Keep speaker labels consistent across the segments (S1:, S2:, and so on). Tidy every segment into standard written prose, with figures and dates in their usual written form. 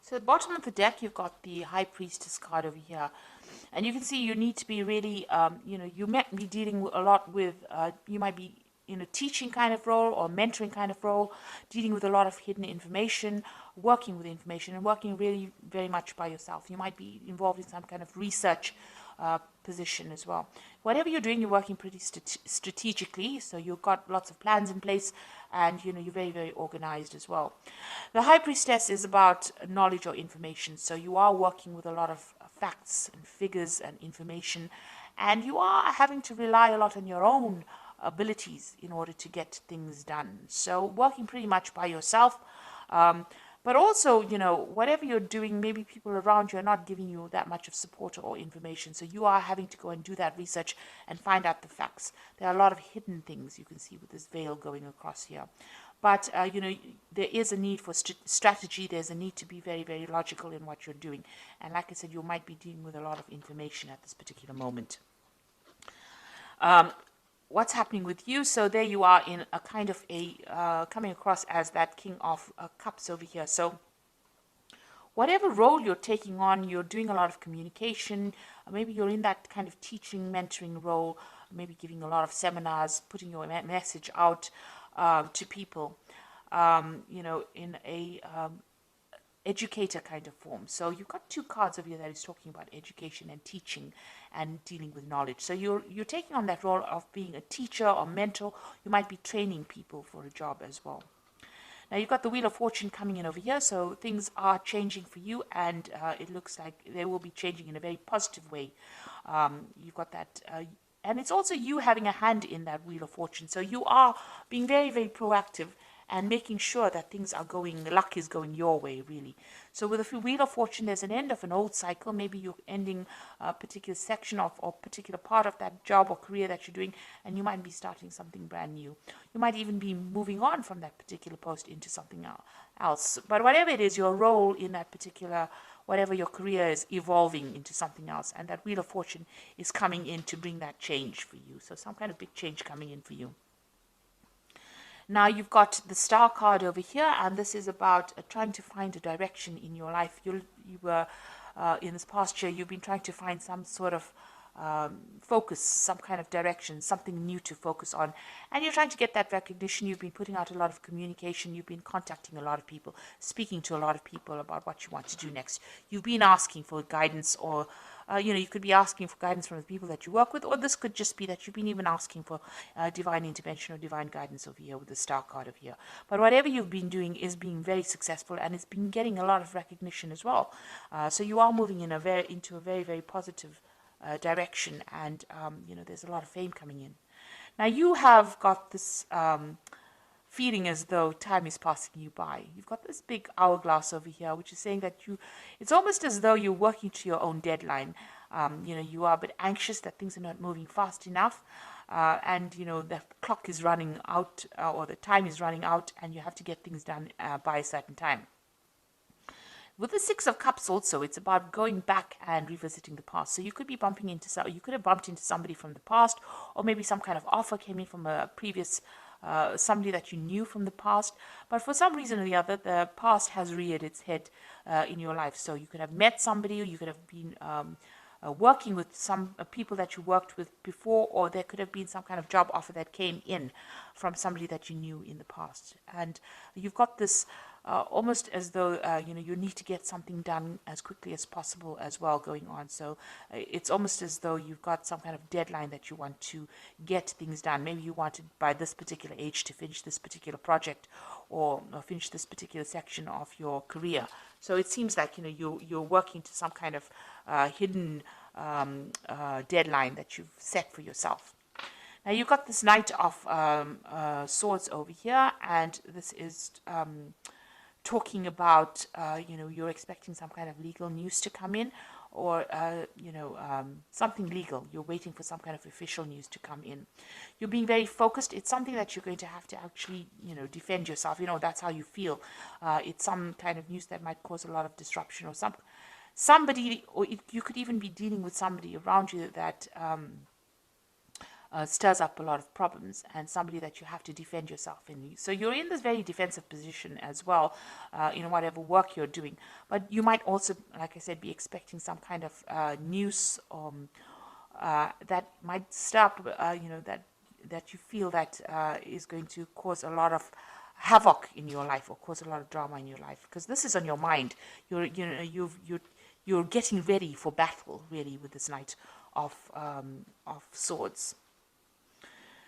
S1: So at the bottom of the deck, you've got the High Priestess card over here. And you can see you need to be really, you might be dealing a lot with, you might be in a teaching kind of role or mentoring kind of role, dealing with a lot of hidden information, working with information, and working really very much by yourself. You might be involved in some kind of research position as well. Whatever you're doing, you're working pretty strategically, so you've got lots of plans in place, and you're very, very organized as well. The High Priestess is about knowledge or information, so you are working with a lot of facts and figures and information, and you are having to rely a lot on your own abilities in order to get things done. So working pretty much by yourself. But also, whatever you're doing, maybe people around you are not giving you that much of support or information. So you are having to go and do that research and find out the facts. There are a lot of hidden things you can see with this veil going across here. But, there is a need for strategy. There's a need to be very, very logical in what you're doing. And like I said, you might be dealing with a lot of information at this particular moment. What's happening with you? So there you are in a kind of coming across as that King of Cups over here. So whatever role you're taking on, you're doing a lot of communication. Maybe you're in that kind of teaching, mentoring role, maybe giving a lot of seminars, putting your message out to people, in a educator kind of form. So you've got two cards over here that is talking about education and teaching and dealing with knowledge. So you're taking on that role of being a teacher or mentor. You might be training people for a job as well. Now you've got the Wheel of Fortune coming in over here, so things are changing for you, and it looks like they will be changing in a very positive way. You've got that, and it's also you having a hand in that Wheel of Fortune. So you are being very, very proactive and making sure that things are going, luck is going your way, really. So with the Wheel of Fortune, there's an end of an old cycle. Maybe you're ending a particular section of or particular part of that job or career that you're doing, and you might be starting something brand new. You might even be moving on from that particular post into something else. But whatever it is, your role in that particular, whatever your career is, evolving into something else, and that Wheel of Fortune is coming in to bring that change for you. So some kind of big change coming in for you. Now you've got the Star card over here, and this is about trying to find a direction in your life. You were in this past year, you've been trying to find some sort of focus, some kind of direction, something new to focus on, and you're trying to get that recognition. You've been putting out a lot of communication. You've been contacting a lot of people, speaking to a lot of people about what you want to do next. You've been asking for guidance, or you could be asking for guidance from the people that you work with, or this could just be that you've been even asking for divine intervention or divine guidance over here with the Star card over here. But whatever you've been doing is being very successful, and it's been getting a lot of recognition as well. So you are moving in into a very, very positive direction, and there's a lot of fame coming in. Now you have got this feeling as though time is passing you by. You've got this big hourglass over here, which is saying that it's almost as though you're working to your own deadline. You are a bit anxious that things are not moving fast enough, and the clock is running out, or the time is running out, and you have to get things done by a certain time. With the Six of Cups also, it's about going back and revisiting the past. So you could be you could have bumped into somebody from the past, or maybe some kind of offer came in from a previous somebody that you knew from the past, but for some reason or the other, the past has reared its head in your life. So you could have met somebody, or you could have been working with some people that you worked with before, or there could have been some kind of job offer that came in from somebody that you knew in the past. And you've got this almost as though you need to get something done as quickly as possible as well going on. So it's almost as though you've got some kind of deadline that you want to get things done. Maybe you wanted by this particular age to finish this particular project, or finish this particular section of your career. So it seems like you're working to some kind of hidden deadline that you've set for yourself. Now you've got this Knight of Swords over here, and this is talking about you're expecting some kind of legal news to come in, or something legal. You're waiting for some kind of official news to come in. You're being very focused. It's something that you're going to have to actually defend yourself. That's how you feel. It's some kind of news that might cause a lot of disruption, or somebody, or you could even be dealing with somebody around you that stirs up a lot of problems, and somebody that you have to defend yourself in. So you're in this very defensive position as well, in whatever work you're doing. But you might also, like I said, be expecting some kind of news that might stir up, that you feel that is going to cause a lot of havoc in your life or cause a lot of drama in your life, because this is on your mind. You're getting ready for battle, really, with this Knight of Swords.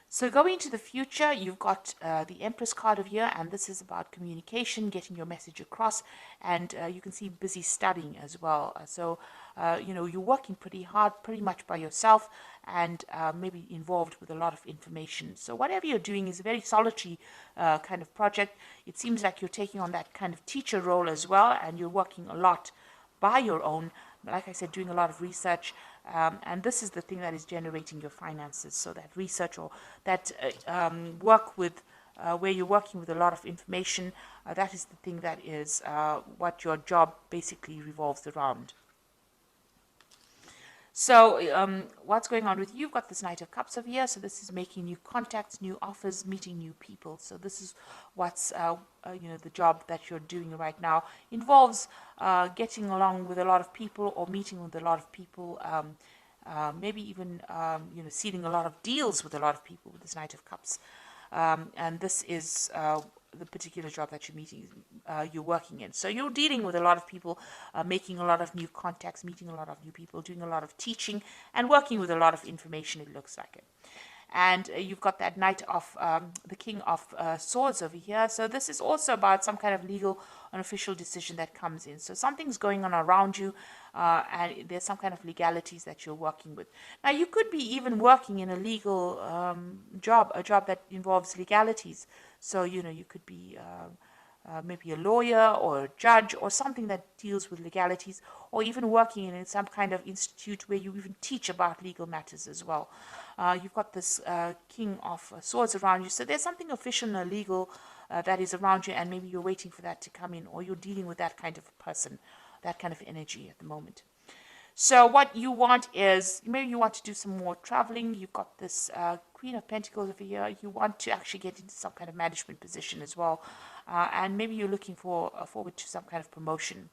S1: So going into the future, you've got the Empress card of here, and this is about communication, getting your message across, and you can see busy studying as well. You're working pretty hard, pretty much by yourself, and maybe involved with a lot of information. So whatever you're doing is a very solitary kind of project. It seems like you're taking on that kind of teacher role as well, and you're working a lot by your own, like I said, doing a lot of research, and this is the thing that is generating your finances. So that research or that work with where you're working with a lot of information, that is the thing that is what your job basically revolves around. So what's going on with you? You've got this Knight of Cups over here. So this is making new contacts, new offers, meeting new people. So this is what's, the job that you're doing right now. Involves getting along with a lot of people or meeting with a lot of people. Maybe even, sealing a lot of deals with a lot of people with this Knight of Cups. And this is the particular job that you're working in. So you're dealing with a lot of people, making a lot of new contacts, meeting a lot of new people, doing a lot of teaching, and working with a lot of information, it looks like it. And you've got that Knight of the King of Swords over here. So this is also about some kind of legal and official decision that comes in. So something's going on around you, and there's some kind of legalities that you're working with. Now, you could be even working in a legal job, a job that involves legalities. So, you could be maybe a lawyer or a judge or something that deals with legalities, or even working in some kind of institute where you even teach about legal matters as well. You've got this King of Swords around you, so there's something official and legal that is around you, and maybe you're waiting for that to come in, or you're dealing with that kind of person, that kind of energy at the moment. So what you want is, maybe you want to do some more traveling. You've got this Queen of Pentacles over here. You want to actually get into some kind of management position as well. And maybe you're looking forward to some kind of promotion.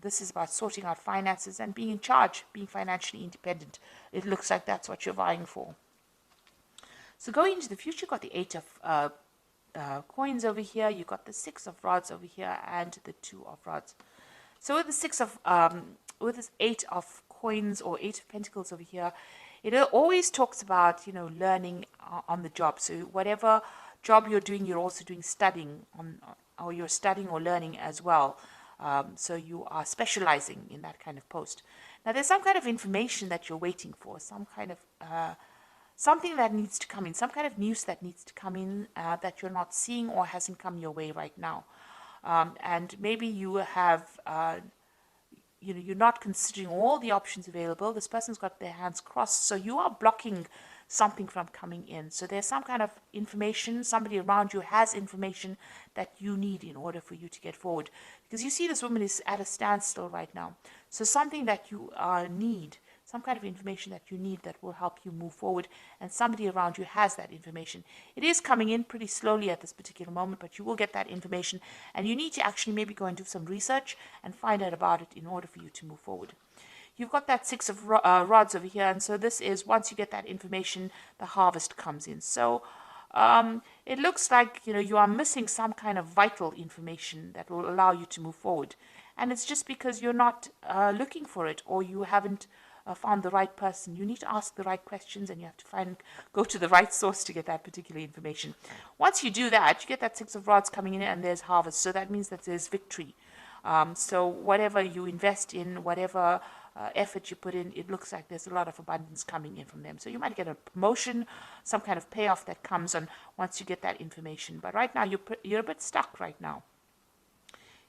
S1: This is about sorting out finances and being in charge, being financially independent. It looks like that's what you're vying for. So going into the future, you've got the Eight of Coins over here. You've got the Six of Rods over here and the Two of Rods. So with the with this Eight of Coins or Eight of Pentacles over here, it always talks about, learning on the job. So whatever job you're doing, you're also doing studying or you're studying or learning as well. So you are specializing in that kind of post. Now there's some kind of information that you're waiting for, some kind of something that needs to come in, some kind of news that needs to come in that you're not seeing or hasn't come your way right now. And maybe you have, you're not considering all the options available. This person's got their hands crossed, so you are blocking something from coming in. So there's some kind of information, somebody around you has information that you need in order for you to get forward. Because you see this woman is at a standstill right now. So something that you need, some kind of information that you need that will help you move forward, and somebody around you has that information. It is coming in pretty slowly at this particular moment, but you will get that information, and you need to actually maybe go and do some research and find out about it in order for you to move forward. You've got that Six of Rods over here, and so this is, once you get that information, the harvest comes in. So it looks like, you are missing some kind of vital information that will allow you to move forward. And it's just because you're not looking for it, or you haven't found the right person. You need to ask the right questions, and you have to go to the right source to get that particular information. Once you do that, you get that Six of Rods coming in, and there's harvest. So that means that there's victory. So whatever you invest in, whatever effort you put in, it looks like there's a lot of abundance coming in from them. So you might get a promotion, some kind of payoff that comes on once you get that information. But right now, you're a bit stuck right now.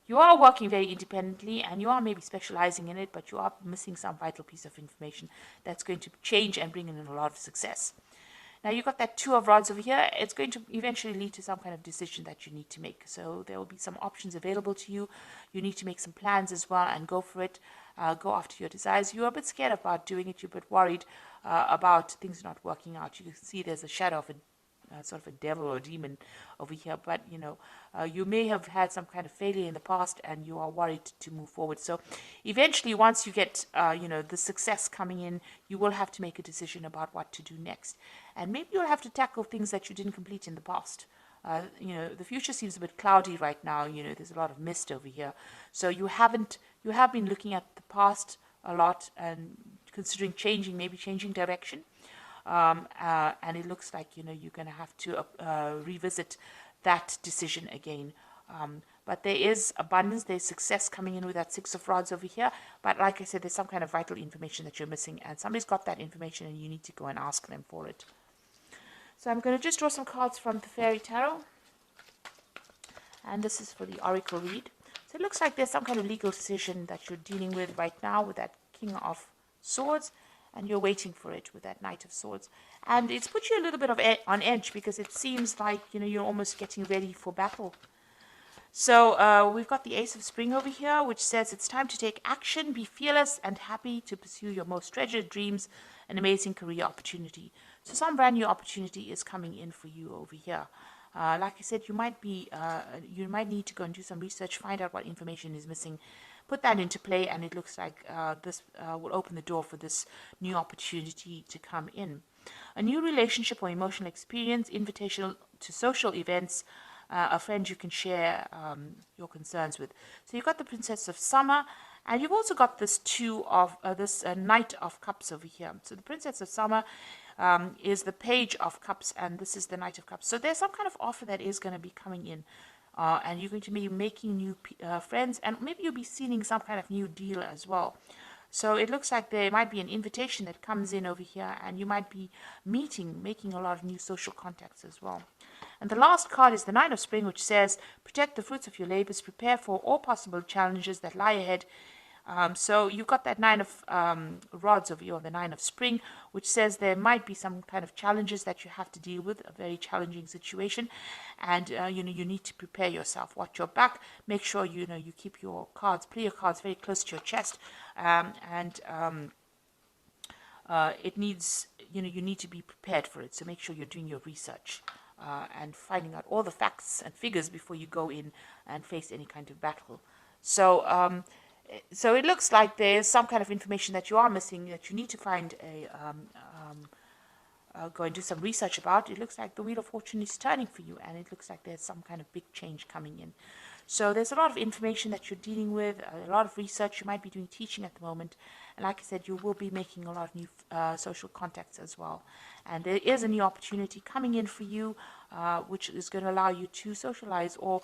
S1: You are working very independently, and you are maybe specializing in it, but you are missing some vital piece of information that's going to change and bring in a lot of success. Now you've got that Two of Rods over here. It's going to eventually lead to some kind of decision that you need to make. So there will be some options available to you. You need to make some plans as well and go for it. go after your desires. You're a bit scared about doing it. You're a bit worried about things not working out. You can see there's a shadow of a sort of a devil or a demon over here, but you may have had some kind of failure in the past and you are worried to move forward. So eventually, once you get the success coming in, you will have to make a decision about what to do next, and maybe you'll have to tackle things that you didn't complete in the past. The future seems a bit cloudy right now. There's a lot of mist over here, so you have been looking at the past a lot and considering maybe changing direction. And it looks like you're going to have to revisit that decision again. But there is abundance, there's success coming in with that Six of Rods over here. But like I said, there's some kind of vital information that you're missing, and somebody's got that information, and you need to go and ask them for it. So I'm going to just draw some cards from the Fairy Tarot, and this is for the Oracle read. So it looks like there's some kind of legal decision that you're dealing with right now with that King of Swords, and you're waiting for it with that Knight of Swords. And it's put you a little bit on edge, because it seems like you're almost getting ready for battle. So we've got the Ace of Spring over here, which says it's time to take action, be fearless and happy to pursue your most treasured dreams, an amazing career opportunity. So some brand new opportunity is coming in for you over here. Like I said, you might need to go and do some research, find out what information is missing, put that into play, and it looks like this will open the door for this new opportunity to come in. A new relationship or emotional experience, invitation to social events, a friend you can share your concerns with. So you've got the Princess of Summer, and you've also got this Knight of Cups over here. So the Princess of Summer is the Page of Cups, and this is the Knight of Cups. So there's some kind of offer that is going to be coming in. And you're going to be making new friends, and maybe you'll be sealing some kind of new deal as well. So it looks like there might be an invitation that comes in over here, and you might be making a lot of new social contacts as well. And the last card is the Nine of Spring, which says, protect the fruits of your labors, prepare for all possible challenges that lie ahead. So you've got that Nine of Rods over here, or the Nine of Spring, which says there might be some kind of challenges that you have to deal with, a very challenging situation, and you need to prepare yourself. Watch your back. Make sure you keep your cards, play your cards very close to your chest, it needs you need to be prepared for it. So make sure you're doing your research and finding out all the facts and figures before you go in and face any kind of battle. So so it looks like there's some kind of information that you are missing, that you need to find go and do some research about. It looks like the Wheel of Fortune is turning for you, and it looks like there's some kind of big change coming in. So there's a lot of information that you're dealing with, a lot of research. You might be doing teaching at the moment, and like I said, you will be making a lot of new social contacts as well. And there is a new opportunity coming in for you, which is going to allow you to socialize, or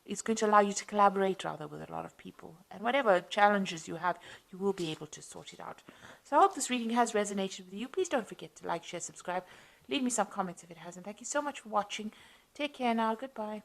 S1: it's going to allow you to collaborate rather with a lot of people. And whatever challenges you have, you will be able to sort it out. So I hope this reading has resonated with you. Please don't forget to like, share, subscribe. Leave me some comments if it hasn't. Thank you so much for watching. Take care now. Goodbye.